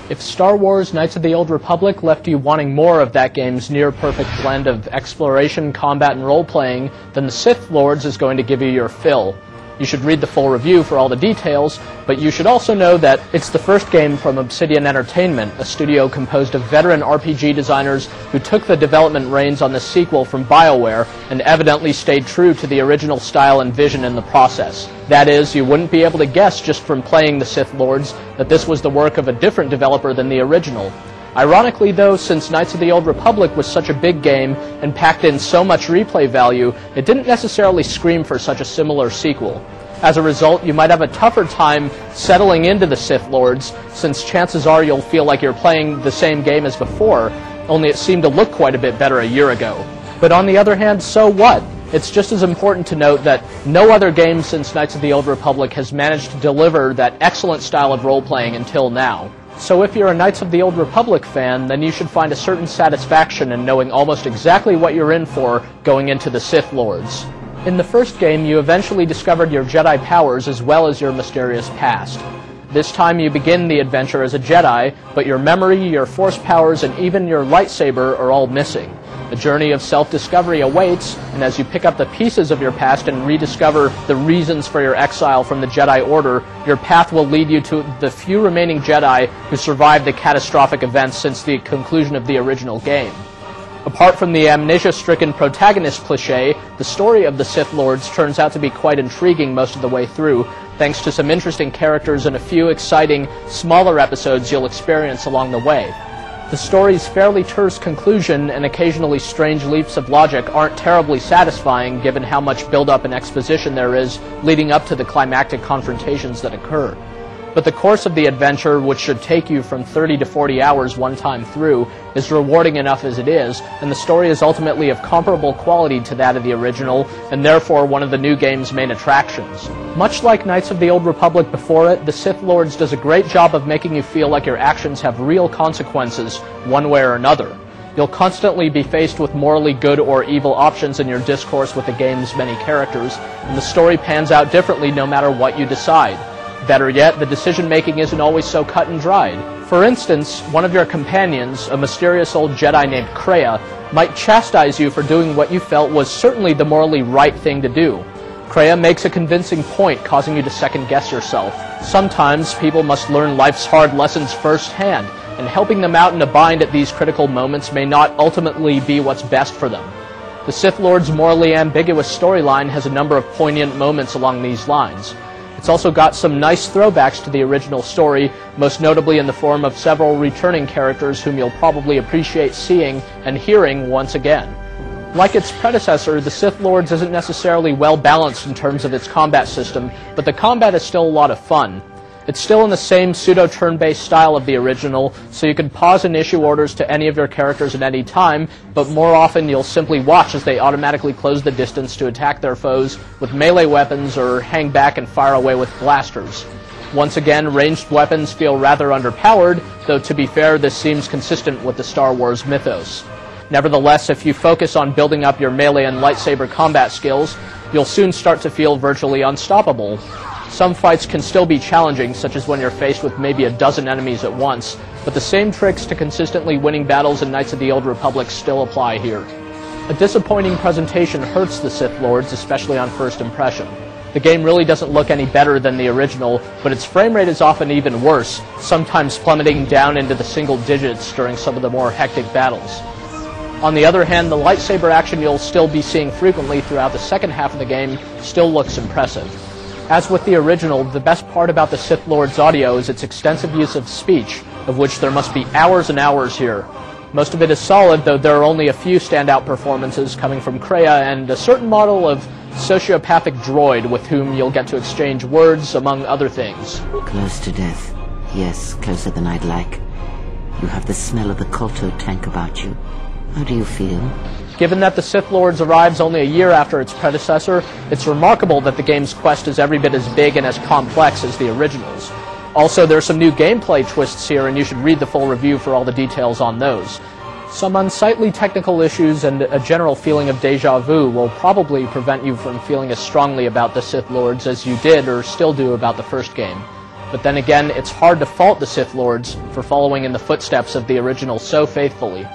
If Star Wars Knights of the Old Republic left you wanting more of that game's near-perfect blend of exploration, combat, and role-playing, then the Sith Lords is going to give you your fill. You should read the full review for all the details, but you should also know that it's the first game from Obsidian Entertainment, a studio composed of veteran RPG designers who took the development reins on the sequel from BioWare and evidently stayed true to the original style and vision in the process. That is, you wouldn't be able to guess just from playing the Sith Lords that this was the work of a different developer than the original. Ironically though, since Knights of the Old Republic was such a big game and packed in so much replay value, it didn't necessarily scream for such a similar sequel. As a result, you might have a tougher time settling into the Sith Lords, since chances are you'll feel like you're playing the same game as before, only it seemed to look quite a bit better a year ago. But on the other hand, so what? It's just as important to note that no other game since Knights of the Old Republic has managed to deliver that excellent style of role-playing until now. So if you're a Knights of the Old Republic fan, then you should find a certain satisfaction in knowing almost exactly what you're in for going into the Sith Lords. In the first game, you eventually discovered your Jedi powers as well as your mysterious past. This time you begin the adventure as a Jedi, but your memory, your Force powers, and even your lightsaber are all missing. The journey of self-discovery awaits, and as you pick up the pieces of your past and rediscover the reasons for your exile from the Jedi Order, your path will lead you to the few remaining Jedi who survived the catastrophic events since the conclusion of the original game. Apart from the amnesia-stricken protagonist cliché, the story of the Sith Lords turns out to be quite intriguing most of the way through, thanks to some interesting characters and a few exciting, smaller episodes you'll experience along the way. The story's fairly terse conclusion and occasionally strange leaps of logic aren't terribly satisfying given how much build-up and exposition there is leading up to the climactic confrontations that occur. But the course of the adventure, which should take you from 30 to 40 hours one time through, is rewarding enough as it is, and the story is ultimately of comparable quality to that of the original, and therefore one of the new game's main attractions. Much like Knights of the Old Republic before it, the Sith Lords does a great job of making you feel like your actions have real consequences, one way or another. You'll constantly be faced with morally good or evil options in your discourse with the game's many characters, and the story pans out differently no matter what you decide. Better yet, the decision-making isn't always so cut and dried. For instance, one of your companions, a mysterious old Jedi named Kreia, might chastise you for doing what you felt was certainly the morally right thing to do. Kreia makes a convincing point, causing you to second-guess yourself. Sometimes people must learn life's hard lessons firsthand, and helping them out in a bind at these critical moments may not ultimately be what's best for them. The Sith Lord's morally ambiguous storyline has a number of poignant moments along these lines. It's also got some nice throwbacks to the original story, most notably in the form of several returning characters whom you'll probably appreciate seeing and hearing once again. Like its predecessor, the Sith Lords isn't necessarily well balanced in terms of its combat system, but the combat is still a lot of fun. It's still in the same pseudo-turn-based style of the original, so you can pause and issue orders to any of your characters at any time, but more often you'll simply watch as they automatically close the distance to attack their foes with melee weapons or hang back and fire away with blasters. Once again, ranged weapons feel rather underpowered, though to be fair, this seems consistent with the Star Wars mythos. Nevertheless, if you focus on building up your melee and lightsaber combat skills, you'll soon start to feel virtually unstoppable. Some fights can still be challenging, such as when you're faced with maybe a dozen enemies at once, but the same tricks to consistently winning battles in Knights of the Old Republic still apply here. A disappointing presentation hurts the Sith Lords, especially on first impression. The game really doesn't look any better than the original, but its frame rate is often even worse, sometimes plummeting down into the single digits during some of the more hectic battles. On the other hand, the lightsaber action you'll still be seeing frequently throughout the second half of the game still looks impressive. As with the original, the best part about the Sith Lord's audio is its extensive use of speech, of which there must be hours and hours here. Most of it is solid, though there are only a few standout performances coming from Kreia and a certain model of sociopathic droid with whom you'll get to exchange words, among other things. Close to death. Yes, closer than I'd like. You have the smell of the KotOR tank about you. How do you feel? Given that the Sith Lords arrives only a year after its predecessor, it's remarkable that the game's quest is every bit as big and as complex as the originals. Also, there are some new gameplay twists here, and you should read the full review for all the details on those. Some unsightly technical issues and a general feeling of déjà vu will probably prevent you from feeling as strongly about the Sith Lords as you did or still do about the first game. but then again, it's hard to fault the Sith Lords for following in the footsteps of the original so faithfully.